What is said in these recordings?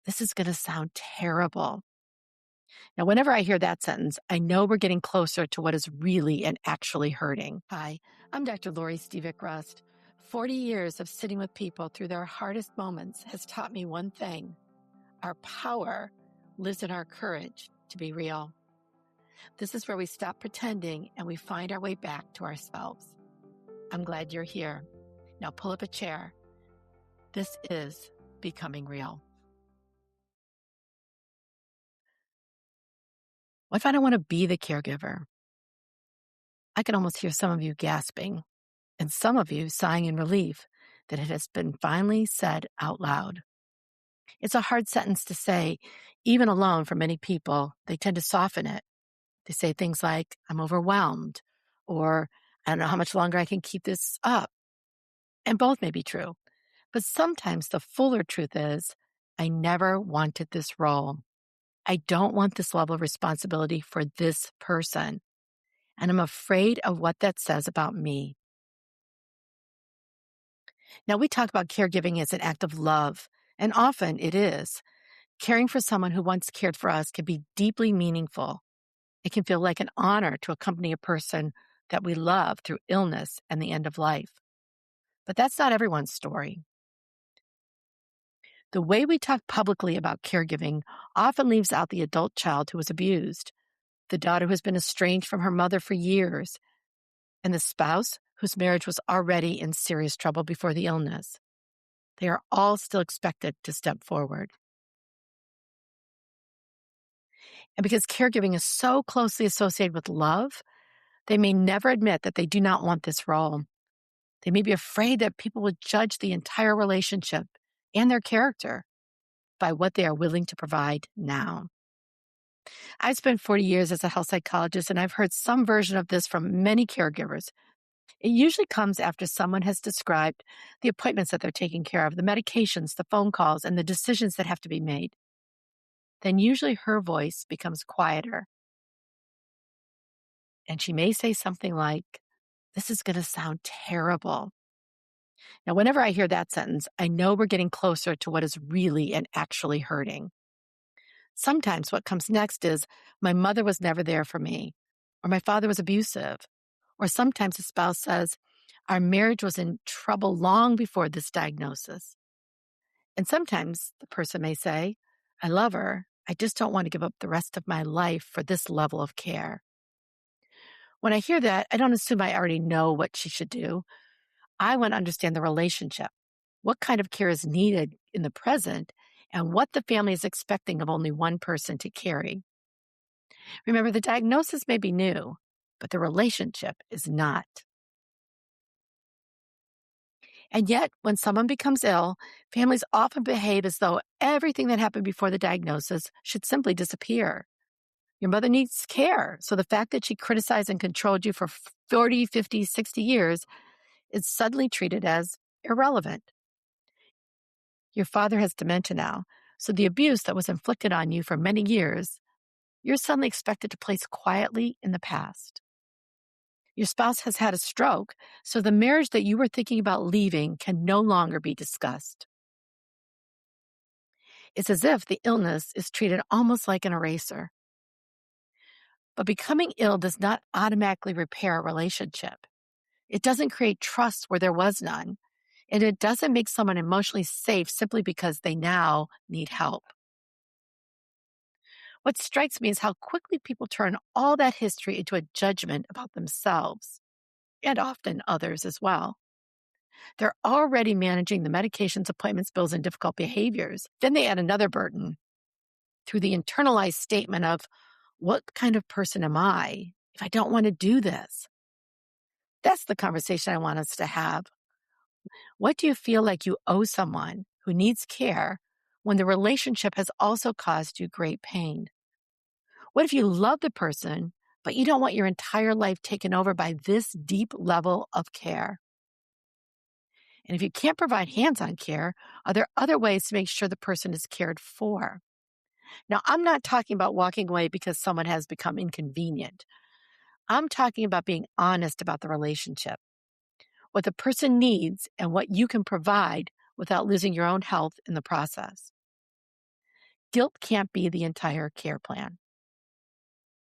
This is going to sound terrible. Now, whenever I hear that sentence, I know we're getting closer to what is really and actually hurting. Hi, I'm Dr. Lori Stevick Rust. 40 years of sitting with people through their hardest moments has taught me one thing: our power lives in our courage to be real. This is where we stop pretending and we find our way back to ourselves. I'm glad you're here. Now pull up a chair. This is Becoming Real. What if I don't want to be the caregiver? I can almost hear some of you gasping and some of you sighing in relief that it has been finally said out loud. It's a hard sentence to say, even alone for many people. They tend to soften it. They say things like, I'm overwhelmed, or I don't know how much longer I can keep this up. And both may be true. But sometimes the fuller truth is, I never wanted this role. I don't want this level of responsibility for this person. And I'm afraid of what that says about me. Now, we talk about caregiving as an act of love, and often it is. Caring for someone who once cared for us can be deeply meaningful. It can feel like an honor to accompany a person that we love through illness and the end of life. But that's not everyone's story. The way we talk publicly about caregiving often leaves out the adult child who was abused, the daughter who has been estranged from her mother for years, and the spouse whose marriage was already in serious trouble before the illness. They are all still expected to step forward. And because caregiving is so closely associated with love, they may never admit that they do not want this role. They may be afraid that people will judge the entire relationship and their character by what they are willing to provide now. I've spent 40 years as a health psychologist, and I've heard some version of this from many caregivers. It usually comes after someone has described the appointments that they're taking care of, the medications, the phone calls, and the decisions that have to be made. Then usually her voice becomes quieter. And she may say something like, this is going to sound terrible. Now, whenever I hear that sentence, I know we're getting closer to what is really and actually hurting. Sometimes what comes next is, my mother was never there for me, or my father was abusive. Or sometimes a spouse says, our marriage was in trouble long before this diagnosis. And sometimes the person may say, I love her. I just don't want to give up the rest of my life for this level of care. When I hear that, I don't assume I already know what she should do. I want to understand the relationship, what kind of care is needed in the present, and what the family is expecting of only one person to carry. Remember, the diagnosis may be new, but the relationship is not. And yet, when someone becomes ill, families often behave as though everything that happened before the diagnosis should simply disappear. Your mother needs care, so the fact that she criticized and controlled you for 40, 50, 60 years is suddenly treated as irrelevant. Your father has dementia now, so the abuse that was inflicted on you for many years, you're suddenly expected to place quietly in the past. Your spouse has had a stroke, so the marriage that you were thinking about leaving can no longer be discussed. It's as if the illness is treated almost like an eraser. But becoming ill does not automatically repair a relationship. It doesn't create trust where there was none, and it doesn't make someone emotionally safe simply because they now need help. What strikes me is how quickly people turn all that history into a judgment about themselves, and often others as well. They're already managing the medications, appointments, bills, and difficult behaviors. Then they add another burden through the internalized statement of, what kind of person am I if I don't want to do this? That's the conversation I want us to have. What do you feel like you owe someone who needs care when the relationship has also caused you great pain? What if you love the person, but you don't want your entire life taken over by this deep level of care? And if you can't provide hands-on care, are there other ways to make sure the person is cared for? Now, I'm not talking about walking away because someone has become inconvenient. I'm talking about being honest about the relationship, what the person needs and what you can provide without losing your own health in the process. guilt can't be the entire care plan.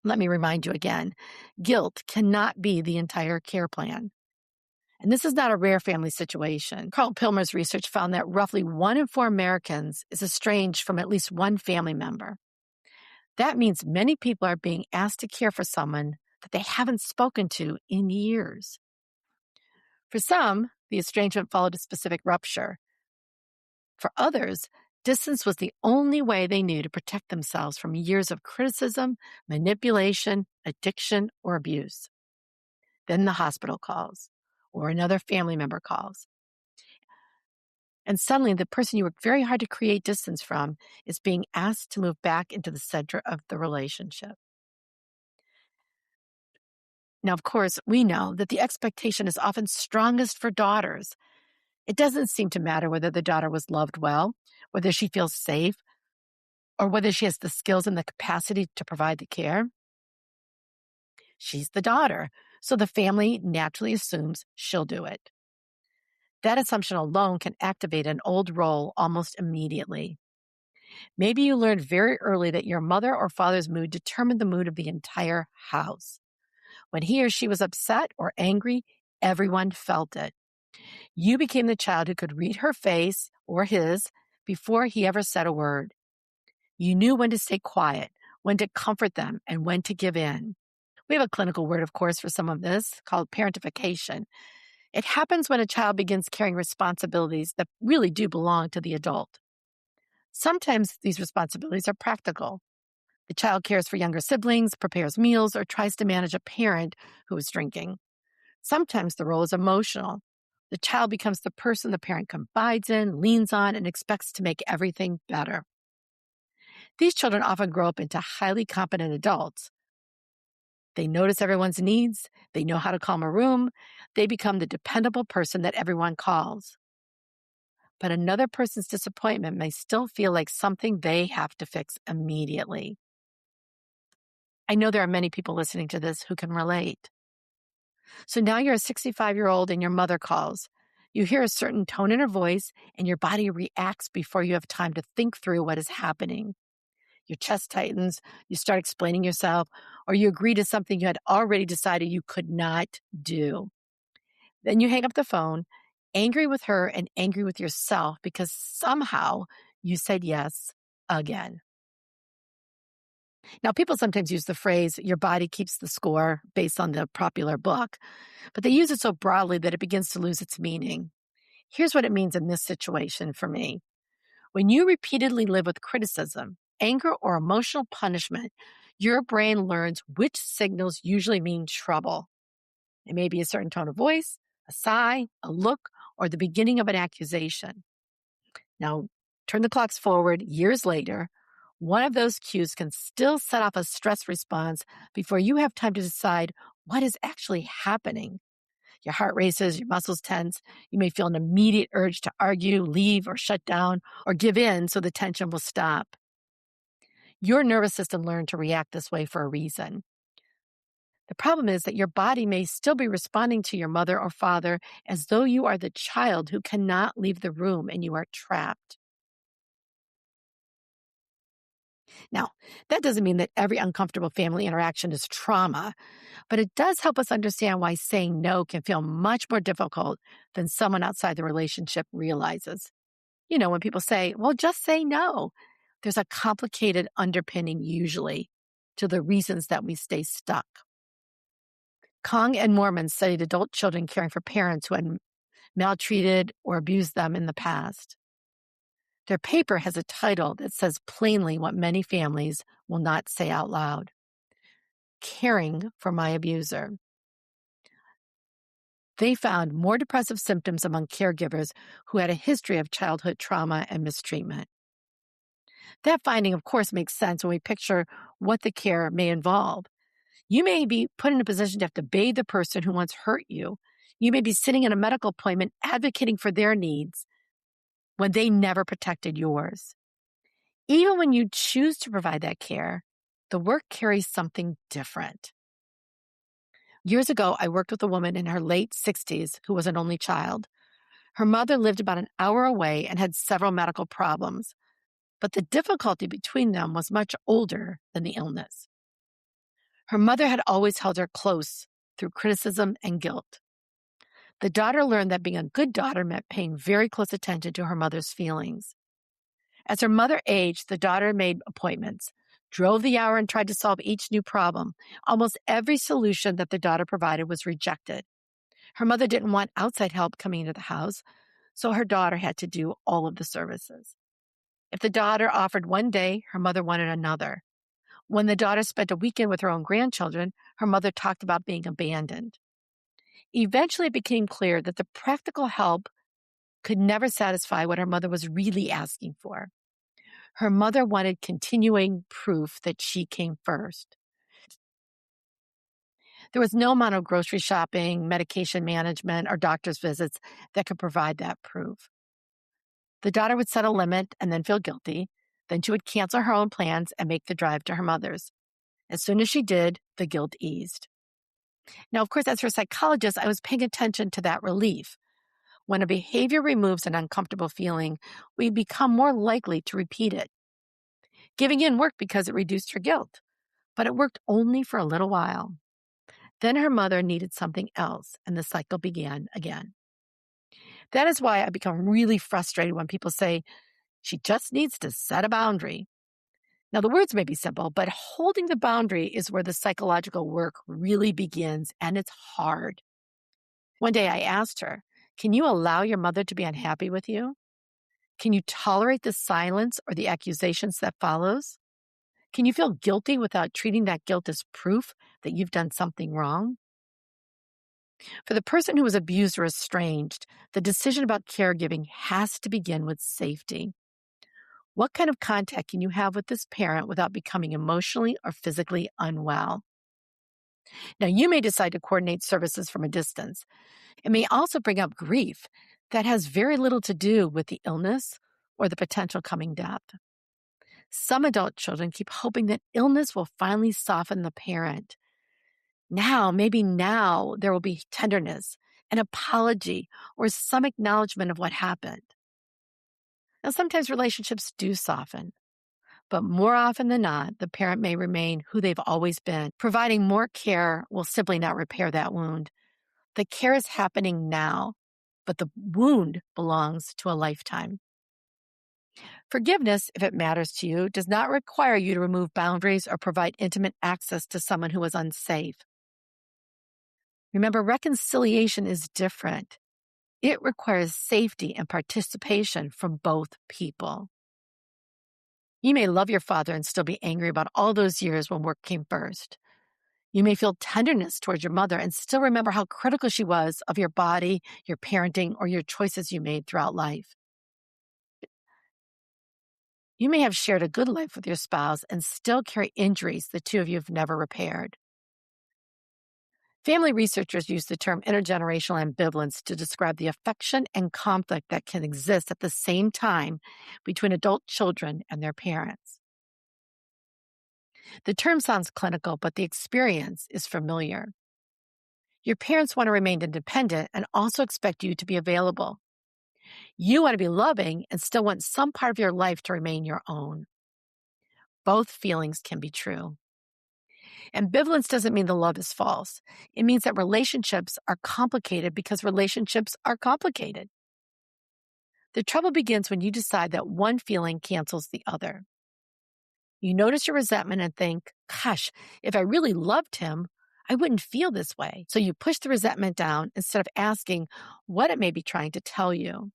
Let me remind you again, guilt cannot be the entire care plan. And this is not a rare family situation. Carl Pilmer's research found that roughly 1 in 4 Americans is estranged from at least one family member. That means many people are being asked to care for someone that they haven't spoken to in years. For some, the estrangement followed a specific rupture. For others, distance was the only way they knew to protect themselves from years of criticism, manipulation, addiction, or abuse. Then the hospital calls, or another family member calls. And suddenly, the person you worked very hard to create distance from is being asked to move back into the center of the relationship. Now, of course, we know that the expectation is often strongest for daughters. It doesn't seem to matter whether the daughter was loved well, whether she feels safe, or whether she has the skills and the capacity to provide the care. She's the daughter, so the family naturally assumes she'll do it. That assumption alone can activate an old role almost immediately. Maybe you learned very early that your mother or father's mood determined the mood of the entire house. When he or she was upset or angry, everyone felt it. You became the child who could read her face or his before he ever said a word. You knew when to stay quiet, when to comfort them, and when to give in. We have a clinical word, of course, for some of this called parentification. It happens when a child begins carrying responsibilities that really do belong to the adult. Sometimes these responsibilities are practical. The child cares for younger siblings, prepares meals, or tries to manage a parent who is drinking. Sometimes the role is emotional. The child becomes the person the parent confides in, leans on, and expects to make everything better. These children often grow up into highly competent adults. They notice everyone's needs. They know how to calm a room. They become the dependable person that everyone calls. But another person's disappointment may still feel like something they have to fix immediately. I know there are many people listening to this who can relate. So now you're a 65-year-old and your mother calls. You hear a certain tone in her voice and your body reacts before you have time to think through what is happening. Your chest tightens, you start explaining yourself, or you agree to something you had already decided you could not do. Then you hang up the phone, angry with her and angry with yourself because somehow you said yes again. Now, people sometimes use the phrase, your body keeps the score, based on the popular book, but they use it so broadly that it begins to lose its meaning. Here's what it means in this situation for me. When you repeatedly live with criticism, anger, or emotional punishment, your brain learns which signals usually mean trouble. It may be a certain tone of voice, a sigh, a look, or the beginning of an accusation. Now, turn the clocks forward years later. One of those cues can still set off a stress response before you have time to decide what is actually happening. Your heart races, your muscles tense. You may feel an immediate urge to argue, leave, or shut down, or give in so the tension will stop. Your nervous system learned to react this way for a reason. The problem is that your body may still be responding to your mother or father as though you are the child who cannot leave the room and you are trapped. Now, that doesn't mean that every uncomfortable family interaction is trauma, but it does help us understand why saying no can feel much more difficult than someone outside the relationship realizes. You know, when people say, well, just say no, there's a complicated underpinning usually to the reasons that we stay stuck. Kong and Mormon studied adult children caring for parents who had maltreated or abused them in the past. Their paper has a title that says plainly what many families will not say out loud: Caring for My Abuser. They found more depressive symptoms among caregivers who had a history of childhood trauma and mistreatment. That finding, of course, makes sense when we picture what the care may involve. You may be put in a position to have to bathe the person who once hurt you. You may be sitting in a medical appointment advocating for their needs when they never protected yours. Even when you choose to provide that care, the work carries something different. Years ago, I worked with a woman in her late 60s who was an only child. Her mother lived about an hour away and had several medical problems. but the difficulty between them was much older than the illness. Her mother had always held her close through criticism and guilt. The daughter learned that being a good daughter meant paying very close attention to her mother's feelings. As her mother aged, the daughter made appointments, drove the hour, and tried to solve each new problem. Almost every solution that the daughter provided was rejected. Her mother didn't want outside help coming into the house, so her daughter had to do all of the services. If the daughter offered one day, her mother wanted another. When the daughter spent a weekend with her own grandchildren, her mother talked about being abandoned. Eventually, it became clear that the practical help could never satisfy what her mother was really asking for. Her mother wanted continuing proof that she came first. There was no amount of grocery shopping, medication management, or doctor's visits that could provide that proof. The daughter would set a limit and then feel guilty. Then she would cancel her own plans and make the drive to her mother's. As soon as she did, the guilt eased. Now, of course, as her psychologist, I was paying attention to that relief. When a behavior removes an uncomfortable feeling, we become more likely to repeat it. Giving in worked because it reduced her guilt, but it worked only for a little while. Then her mother needed something else, and the cycle began again. That is why I become really frustrated when people say, she just needs to set a boundary. Now, the words may be simple, but holding the boundary is where the psychological work really begins, and it's hard. One day I asked her, can you allow your mother to be unhappy with you? Can you tolerate the silence or the accusations that follows? Can you feel guilty without treating that guilt as proof that you've done something wrong? For the person who was abused or estranged, the decision about caregiving has to begin with safety. What kind of contact can you have with this parent without becoming emotionally or physically unwell? Now, you may decide to coordinate services from a distance. It may also bring up grief that has very little to do with the illness or the potential coming death. Some adult children keep hoping that illness will finally soften the parent. Maybe now, there will be tenderness, an apology, or some acknowledgement of what happened. Now, sometimes relationships do soften, but more often than not, the parent may remain who they've always been. Providing more care will simply not repair that wound. The care is happening now, but the wound belongs to a lifetime. Forgiveness, if it matters to you, does not require you to remove boundaries or provide intimate access to someone who is unsafe. Remember, reconciliation is different. It requires safety and participation from both people. You may love your father and still be angry about all those years when work came first. You may feel tenderness towards your mother and still remember how critical she was of your body, your parenting, or your choices you made throughout life. You may have shared a good life with your spouse and still carry injuries the two of you have never repaired. Family researchers use the term intergenerational ambivalence to describe the affection and conflict that can exist at the same time between adult children and their parents. The term sounds clinical, but the experience is familiar. Your parents want to remain independent and also expect you to be available. You want to be loving and still want some part of your life to remain your own. Both feelings can be true. Ambivalence doesn't mean the love is false. It means that relationships are complicated because relationships are complicated. The trouble begins when you decide that one feeling cancels the other. You notice your resentment and think, gosh, if I really loved him, I wouldn't feel this way. So you push the resentment down instead of asking what it may be trying to tell you.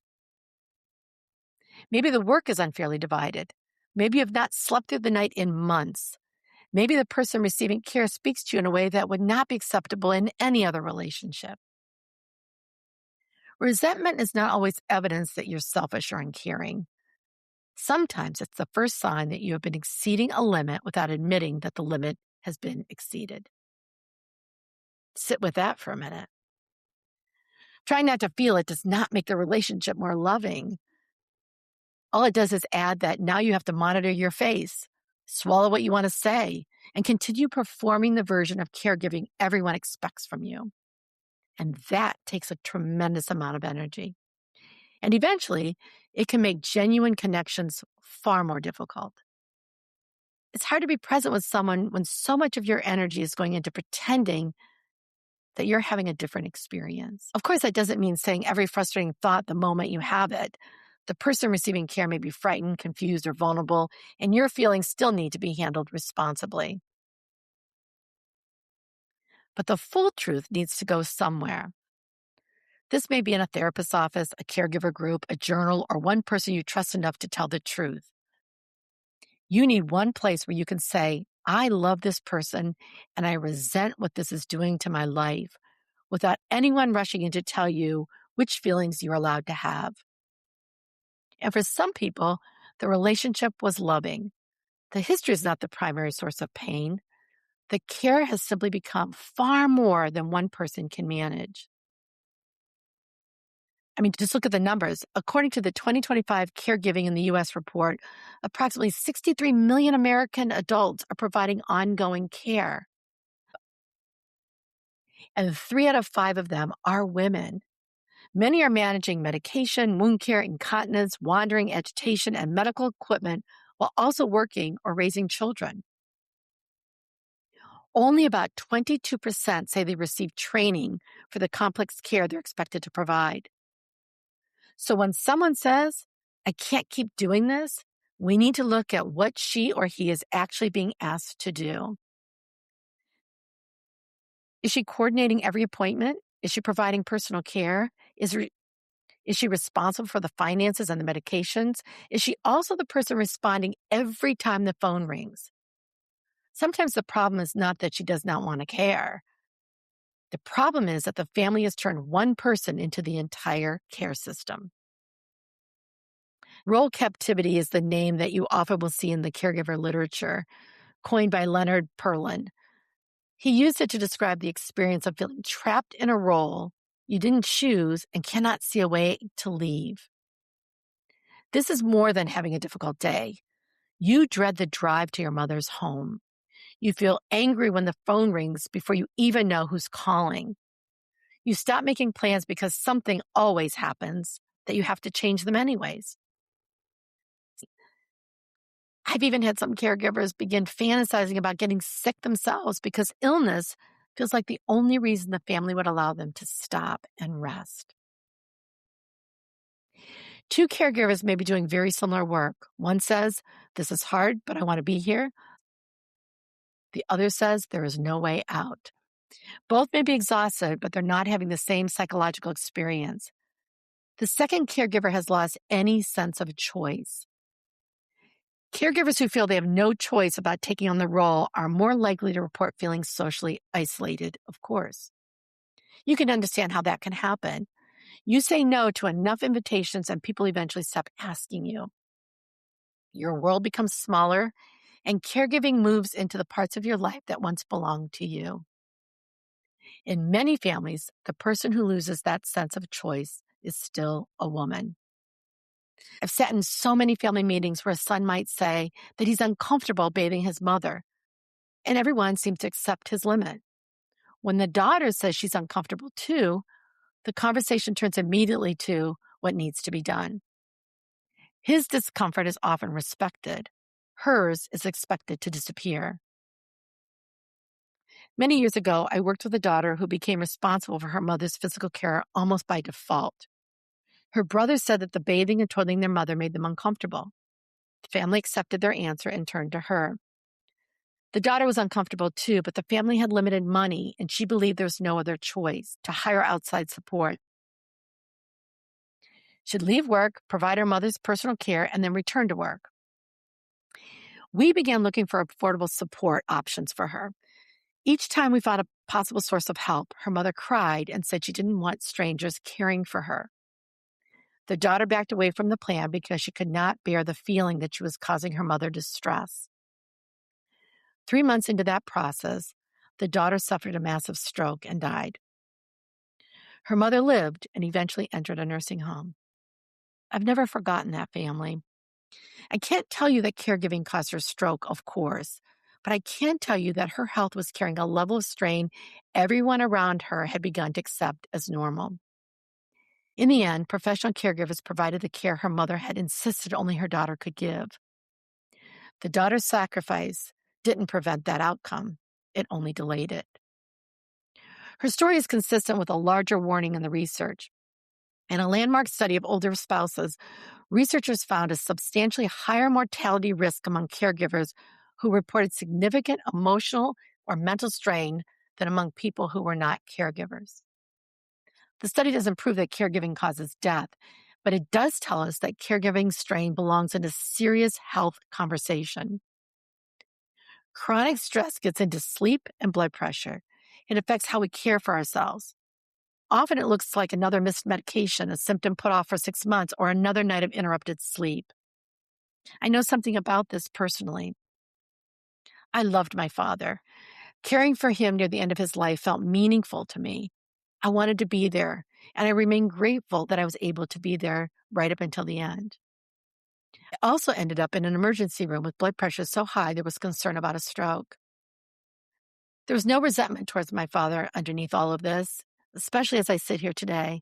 Maybe the work is unfairly divided. Maybe you have not slept through the night in months. Maybe the person receiving care speaks to you in a way that would not be acceptable in any other relationship. Resentment is not always evidence that you're selfish or uncaring. Sometimes it's the first sign that you have been exceeding a limit without admitting that the limit has been exceeded. Sit with that for a minute. Trying not to feel it does not make the relationship more loving. All it does is add that now you have to monitor your face, swallow what you want to say, and continue performing the version of caregiving everyone expects from you. And that takes a tremendous amount of energy. And eventually, it can make genuine connections far more difficult. It's hard to be present with someone when so much of your energy is going into pretending that you're having a different experience. Of course, that doesn't mean saying every frustrating thought the moment you have it. The person receiving care may be frightened, confused, or vulnerable, and your feelings still need to be handled responsibly. But the full truth needs to go somewhere. This may be in a therapist's office, a caregiver group, a journal, or one person you trust enough to tell the truth. You need one place where you can say, I love this person and I resent what this is doing to my life, without anyone rushing in to tell you which feelings you're allowed to have. And for some people, the relationship was loving. The history is not the primary source of pain. The care has simply become far more than one person can manage. I mean, just look at the numbers. According to the 2025 Caregiving in the U.S. report, approximately 63 million American adults are providing ongoing care, and 3 out of 5 of them are women. Many are managing medication, wound care, incontinence, wandering, agitation, and medical equipment while also working or raising children. Only about 22% say they receive training for the complex care they're expected to provide. So when someone says, I can't keep doing this, we need to look at what she or he is actually being asked to do. Is she coordinating every appointment? Is she providing personal care? Is she responsible for the finances and the medications? Is she also the person responding every time the phone rings? Sometimes the problem is not that she does not want to care. The problem is that the family has turned one person into the entire care system. Role captivity is the name that you often will see in the caregiver literature, coined by Leonard Perlin. He used it to describe the experience of feeling trapped in a role you didn't choose and cannot see a way to leave. This is more than having a difficult day. You dread the drive to your mother's home. You feel angry when the phone rings before you even know who's calling. You stop making plans because something always happens that you have to change them anyways. I've even had some caregivers begin fantasizing about getting sick themselves because illness feels like the only reason the family would allow them to stop and rest. 2 caregivers may be doing very similar work. One says, this is hard, but I want to be here. The other says, there is no way out. Both may be exhausted, but they're not having the same psychological experience. The second caregiver has lost any sense of choice. Caregivers who feel they have no choice about taking on the role are more likely to report feeling socially isolated, of course. You can understand how that can happen. You say no to enough invitations and people eventually stop asking you. Your world becomes smaller and caregiving moves into the parts of your life that once belonged to you. In many families, the person who loses that sense of choice is still a woman. I've sat in so many family meetings where a son might say that he's uncomfortable bathing his mother, and everyone seems to accept his limit. When the daughter says she's uncomfortable too, the conversation turns immediately to what needs to be done. His discomfort is often respected. Hers is expected to disappear. Many years ago, I worked with a daughter who became responsible for her mother's physical care almost by default. Her brothers said that the bathing and toiling their mother made them uncomfortable. The family accepted their answer and turned to her. The daughter was uncomfortable too, but the family had limited money and she believed there was no other choice to hire outside support. She'd leave work, provide her mother's personal care, and then return to work. We began looking for affordable support options for her. Each time we found a possible source of help, her mother cried and said she didn't want strangers caring for her. The daughter backed away from the plan because she could not bear the feeling that she was causing her mother distress. 3 months into that process, the daughter suffered a massive stroke and died. Her mother lived and eventually entered a nursing home. I've never forgotten that family. I can't tell you that caregiving caused her stroke, of course, but I can tell you that her health was carrying a level of strain everyone around her had begun to accept as normal. In the end, professional caregivers provided the care her mother had insisted only her daughter could give. The daughter's sacrifice didn't prevent that outcome, it only delayed it. Her story is consistent with a larger warning in the research. In a landmark study of older spouses, researchers found a substantially higher mortality risk among caregivers who reported significant emotional or mental strain than among people who were not caregivers. The study doesn't prove that caregiving causes death, but it does tell us that caregiving strain belongs in a serious health conversation. Chronic stress gets into sleep and blood pressure. It affects how we care for ourselves. Often it looks like another missed medication, a symptom put off for 6 months, or another night of interrupted sleep. I know something about this personally. I loved my father. Caring for him near the end of his life felt meaningful to me. I wanted to be there, and I remain grateful that I was able to be there right up until the end. I also ended up in an emergency room with blood pressure so high there was concern about a stroke. There was no resentment towards my father underneath all of this, especially as I sit here today.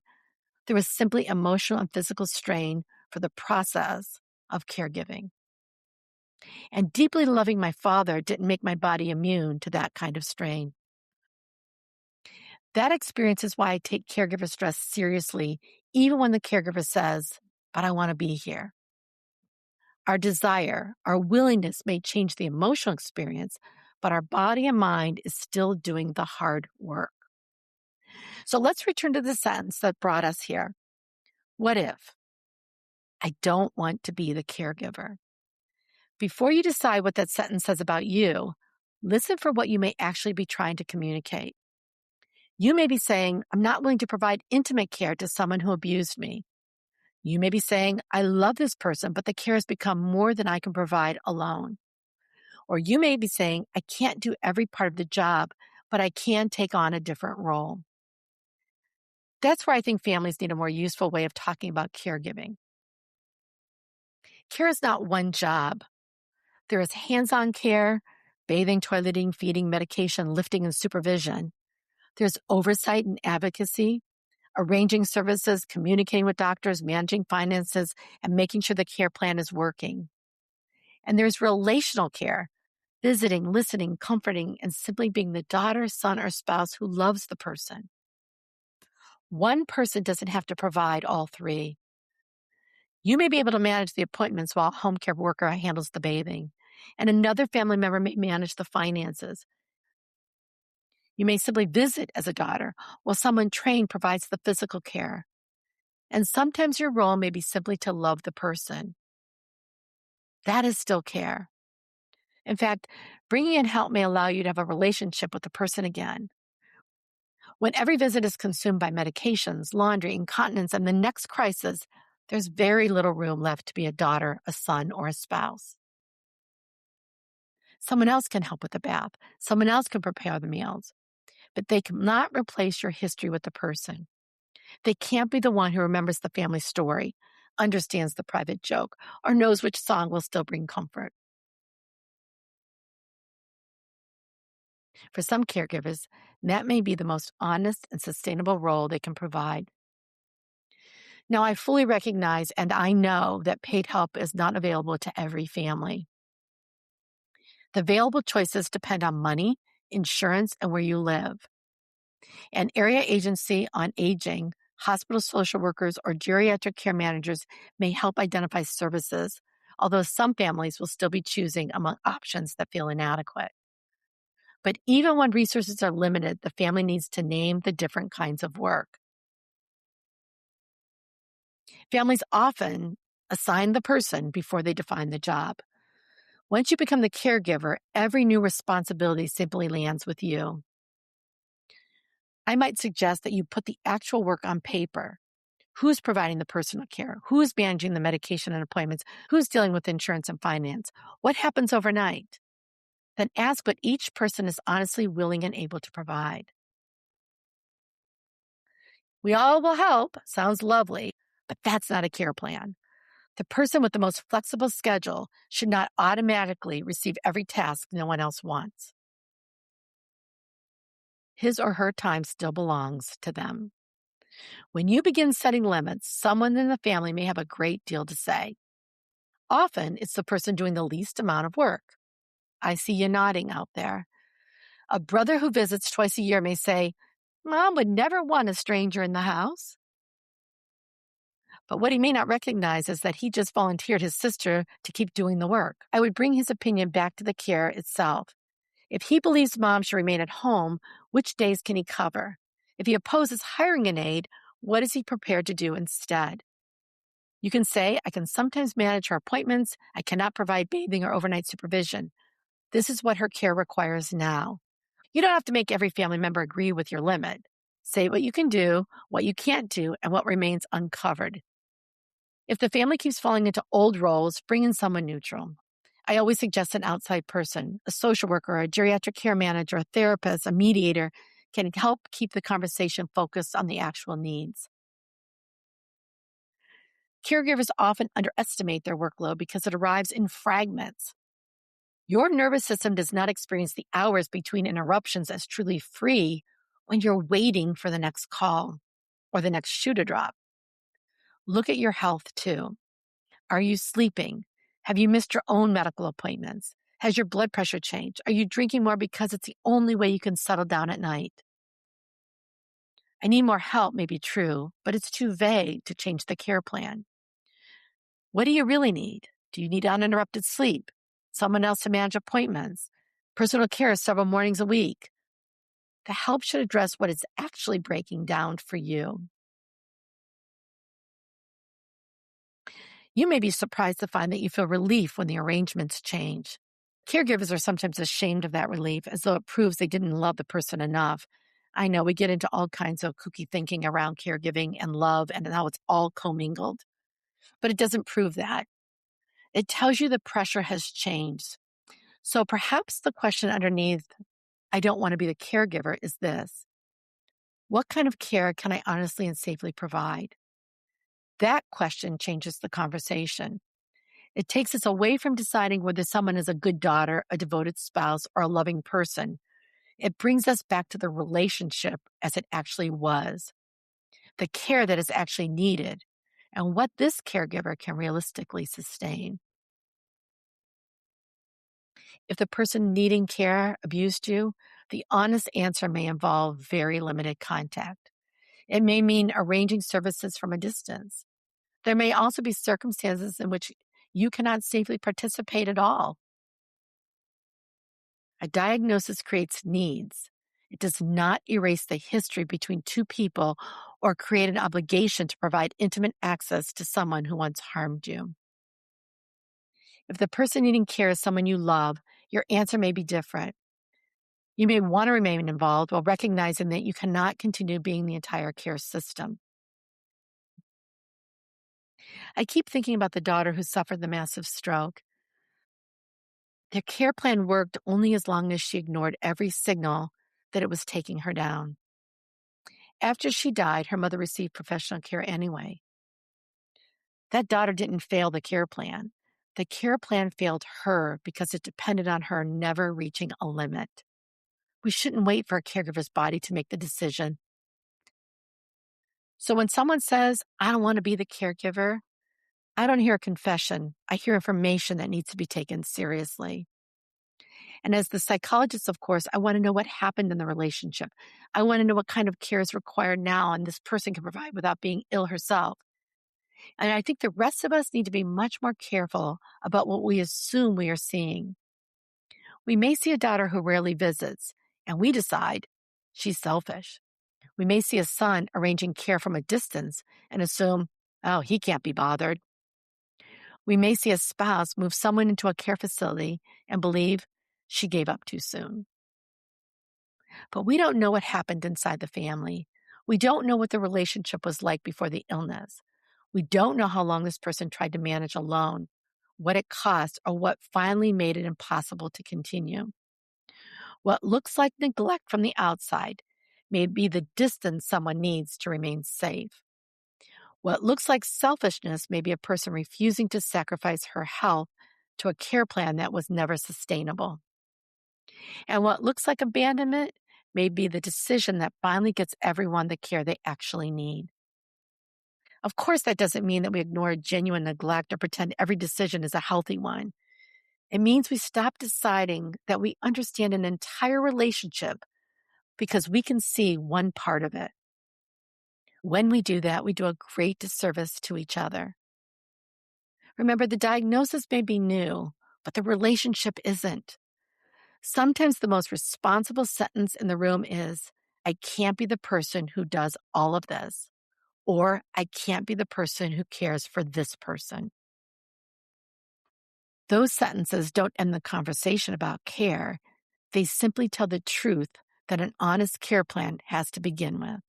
There was simply emotional and physical strain for the process of caregiving. And deeply loving my father didn't make my body immune to that kind of strain. That experience is why I take caregiver stress seriously, even when the caregiver says, "But I want to be here." Our desire, our willingness may change the emotional experience, but our body and mind is still doing the hard work. So let's return to the sentence that brought us here. What if? I don't want to be the caregiver. Before you decide what that sentence says about you, listen for what you may actually be trying to communicate. You may be saying, "I'm not willing to provide intimate care to someone who abused me." You may be saying, "I love this person, but the care has become more than I can provide alone." Or you may be saying, "I can't do every part of the job, but I can take on a different role." That's where I think families need a more useful way of talking about caregiving. Care is not one job. There is hands-on care, bathing, toileting, feeding, medication, lifting, and supervision. There's oversight and advocacy, arranging services, communicating with doctors, managing finances, and making sure the care plan is working. And there's relational care, visiting, listening, comforting, and simply being the daughter, son, or spouse who loves the person. One person doesn't have to provide all three. You may be able to manage the appointments while a home care worker handles the bathing, and another family member may manage the finances. You may simply visit as a daughter while someone trained provides the physical care. And sometimes your role may be simply to love the person. That is still care. In fact, bringing in help may allow you to have a relationship with the person again. When every visit is consumed by medications, laundry, incontinence, and the next crisis, there's very little room left to be a daughter, a son, or a spouse. Someone else can help with the bath. Someone else can prepare the meals. But they cannot replace your history with the person. They can't be the one who remembers the family story, understands the private joke, or knows which song will still bring comfort. For some caregivers, that may be the most honest and sustainable role they can provide. Now, I fully recognize and I know that paid help is not available to every family. The available choices depend on money, insurance, and where you live. An area agency on aging, hospital social workers, or geriatric care managers may help identify services, although some families will still be choosing among options that feel inadequate. But even when resources are limited, the family needs to name the different kinds of work. Families often assign the person before they define the job. Once you become the caregiver, every new responsibility simply lands with you. I might suggest that you put the actual work on paper. Who's providing the personal care? Who's managing the medication and appointments? Who's dealing with insurance and finance? What happens overnight? Then ask what each person is honestly willing and able to provide. We all will help. Sounds lovely, but that's not a care plan. The person with the most flexible schedule should not automatically receive every task no one else wants. His or her time still belongs to them. When you begin setting limits, someone in the family may have a great deal to say. Often, it's the person doing the least amount of work. I see you nodding out there. A brother who visits twice a year may say, Mom would never want a stranger in the house. But what he may not recognize is that he just volunteered his sister to keep doing the work. I would bring his opinion back to the care itself. If he believes mom should remain at home, which days can he cover? If he opposes hiring an aide, what is he prepared to do instead? You can say, I can sometimes manage her appointments. I cannot provide bathing or overnight supervision. This is what her care requires now. You don't have to make every family member agree with your limit. Say what you can do, what you can't do, and what remains uncovered. If the family keeps falling into old roles, bring in someone neutral. I always suggest an outside person, a social worker, a geriatric care manager, a therapist, a mediator can help keep the conversation focused on the actual needs. Caregivers often underestimate their workload because it arrives in fragments. Your nervous system does not experience the hours between interruptions as truly free when you're waiting for the next call or the next shoe to drop. Look at your health too. Are you sleeping? Have you missed your own medical appointments? Has your blood pressure changed? Are you drinking more because it's the only way you can settle down at night? I need more help may be true, but it's too vague to change the care plan. What do you really need? Do you need uninterrupted sleep? Someone else to manage appointments? Personal care several mornings a week? The help should address what is actually breaking down for you. You may be surprised to find that you feel relief when the arrangements change. Caregivers are sometimes ashamed of that relief as though it proves they didn't love the person enough. I know we get into all kinds of kooky thinking around caregiving and love and how it's all commingled, but it doesn't prove that. It tells you the pressure has changed. So perhaps the question underneath, I don't want to be the caregiver, is this: what kind of care can I honestly and safely provide? That question changes the conversation. It takes us away from deciding whether someone is a good daughter, a devoted spouse, or a loving person. It brings us back to the relationship as it actually was, the care that is actually needed, and what this caregiver can realistically sustain. If the person needing care abused you, the honest answer may involve very limited contact. It may mean arranging services from a distance. There may also be circumstances in which you cannot safely participate at all. A diagnosis creates needs. It does not erase the history between two people or create an obligation to provide intimate access to someone who once harmed you. If the person needing care is someone you love, your answer may be different. You may want to remain involved while recognizing that you cannot continue being the entire care system. I keep thinking about the daughter who suffered the massive stroke. Their care plan worked only as long as she ignored every signal that it was taking her down. After she died, her mother received professional care anyway. That daughter didn't fail the care plan. The care plan failed her because it depended on her never reaching a limit. We shouldn't wait for a caregiver's body to make the decision. So when someone says, I don't want to be the caregiver, I don't hear a confession. I hear information that needs to be taken seriously. And as the psychologist, of course, I want to know what happened in the relationship. I want to know what kind of care is required now and this person can provide without being ill herself. And I think the rest of us need to be much more careful about what we assume we are seeing. We may see a daughter who rarely visits, and we decide she's selfish. We may see a son arranging care from a distance and assume, oh, he can't be bothered. We may see a spouse move someone into a care facility and believe she gave up too soon. But we don't know what happened inside the family. We don't know what the relationship was like before the illness. We don't know how long this person tried to manage alone, what it cost, or what finally made it impossible to continue. What looks like neglect from the outside may be the distance someone needs to remain safe. What looks like selfishness may be a person refusing to sacrifice her health to a care plan that was never sustainable. And what looks like abandonment may be the decision that finally gets everyone the care they actually need. Of course, that doesn't mean that we ignore genuine neglect or pretend every decision is a healthy one. It means we stop deciding that we understand an entire relationship because we can see one part of it. When we do that, we do a great disservice to each other. Remember, the diagnosis may be new, but the relationship isn't. Sometimes the most responsible sentence in the room is, I can't be the person who does all of this, or I can't be the person who cares for this person. Those sentences don't end the conversation about care. They simply tell the truth that an honest care plan has to begin with.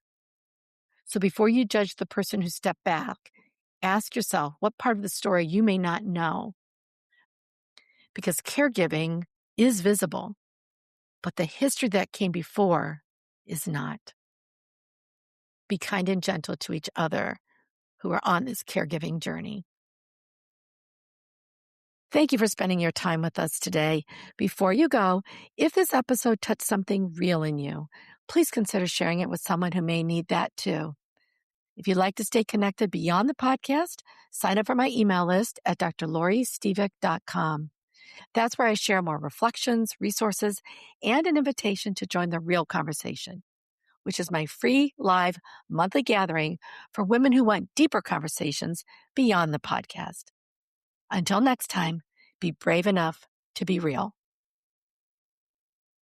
So before you judge the person who stepped back, ask yourself what part of the story you may not know. Because caregiving is visible, but the history that came before is not. Be kind and gentle to each other who are on this caregiving journey. Thank you for spending your time with us today. Before you go, if this episode touched something real in you, please consider sharing it with someone who may need that too. If you'd like to stay connected beyond the podcast, sign up for my email list at drloristevick.com. That's where I share more reflections, resources, and an invitation to join the real conversation, which is my free live monthly gathering for women who want deeper conversations beyond the podcast. Until next time, be brave enough to be real.